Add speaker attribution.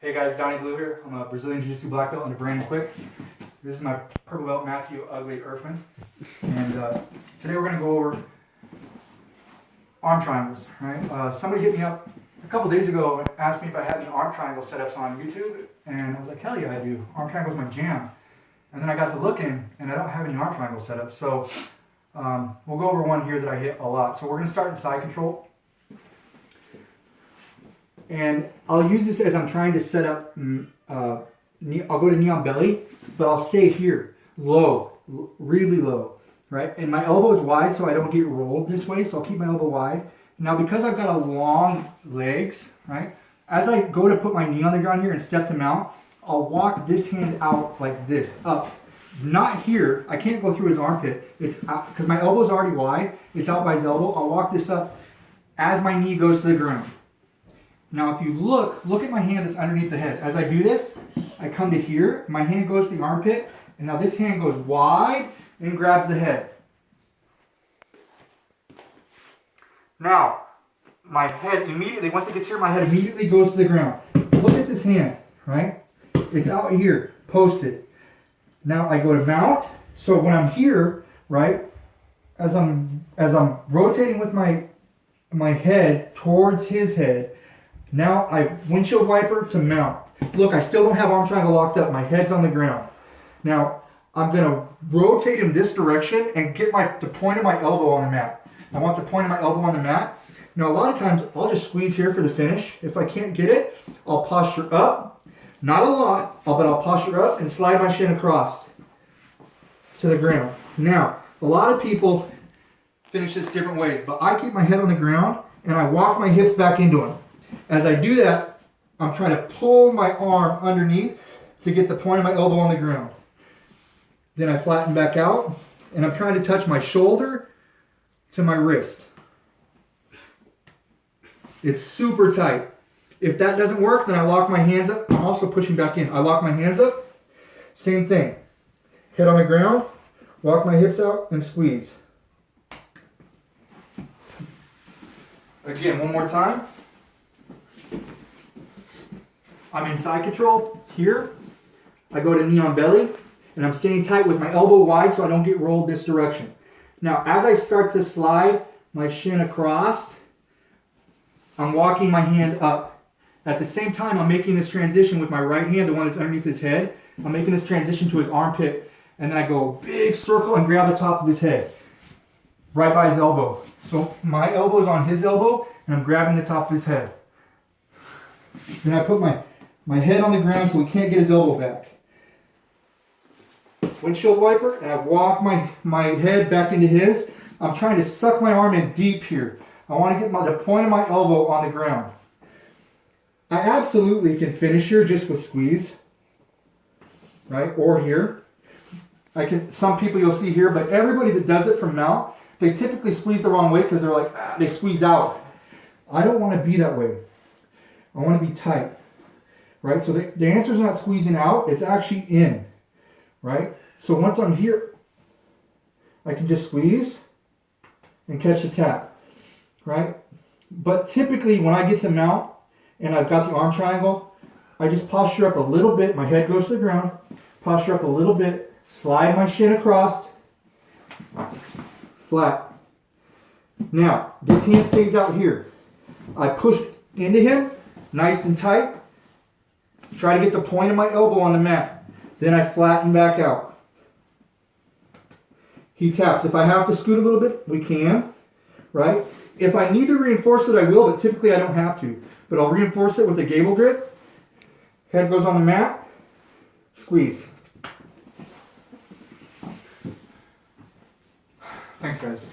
Speaker 1: Hey guys, Donnie Blue here. I'm a Brazilian Jiu-Jitsu black belt under Brandon Quick. This is my purple belt Matthew Ugly Erfman. And today we're going to go over arm triangles, right? Somebody hit me up a couple days ago and asked me if I had any arm triangle setups on YouTube. And I was like, hell yeah, I do. Arm triangle's my jam. And then I got to looking and I don't have any arm triangle setups. So we'll go over one here that I hit a lot. So we're going to start in side control. And I'll use this as I'm trying to set up, I'll go to knee on belly, but I'll stay here, low, really low, right? And my elbow is wide so I don't get rolled this way, so I'll keep my elbow wide. Now because I've got a long legs, right? As I go to put my knee on the ground here and step to mount, I'll walk this hand out like this, up. Not here, I can't go through his armpit, it's out, because my elbow's already wide, it's out by his elbow. I'll walk this up as my knee goes to the ground. Now if you look at my hand that's underneath the head. As I do this, I come to here, my hand goes to the armpit, and now this hand goes wide and grabs the head. Now, my head immediately, once it gets here, my head immediately goes to the ground. Look at this hand, right? It's out here, posted. Now I go to mount, so when I'm here, right, as I'm rotating with my head towards his head, now I windshield wiper to mount. Look, I still don't have arm triangle locked up. My head's on the ground. Now, I'm going to rotate in this direction and get the point of my elbow on the mat. I want the point of my elbow on the mat. Now, a lot of times, I'll just squeeze here for the finish. If I can't get it, I'll posture up. Not a lot, but I'll posture up and slide my shin across to the ground. Now, a lot of people finish this different ways, but I keep my head on the ground and I walk my hips back into them. As I do that, I'm trying to pull my arm underneath to get the point of my elbow on the ground. Then I flatten back out, and I'm trying to touch my shoulder to my wrist. It's super tight. If that doesn't work, then I lock my hands up. I'm also pushing back in. I lock my hands up. Same thing. Head on the ground, walk my hips out, and squeeze. Again, one more time. I'm in side control here. I go to knee on belly and I'm staying tight with my elbow wide so I don't get rolled this direction. Now, as I start to slide my shin across, I'm walking my hand up. At the same time, I'm making this transition with my right hand, the one that's underneath his head. I'm making this transition to his armpit, and then I go big circle and grab the top of his head, right by his elbow. So my elbow's on his elbow, and I'm grabbing the top of his head. Then I put my head on the ground so he can't get his elbow back. Windshield wiper, and I walk my head back into his. I'm trying to suck my arm in deep here. I want to get the point of my elbow on the ground. I absolutely can finish here just with squeeze, right? Or here. Some people you'll see here, but everybody that does it from mount, they typically squeeze the wrong way because they're like, they squeeze out. I don't want to be that way. I want to be tight. Right, so the answer is not squeezing out, it's actually in, right? So once I'm here, I can just squeeze and catch the tap, right? But typically when I get to mount and I've got the arm triangle, I just posture up a little bit, my head goes to the ground, posture up a little bit, slide my shin across, flat. Now, this hand stays out here. I push into him, nice and tight. Try to get the point of my elbow on the mat. Then I flatten back out. He taps. If I have to scoot a little bit, we can, right? If I need to reinforce it, I will, but typically I don't have to. But I'll reinforce it with a gable grip. Head goes on the mat. Squeeze. Thanks, guys.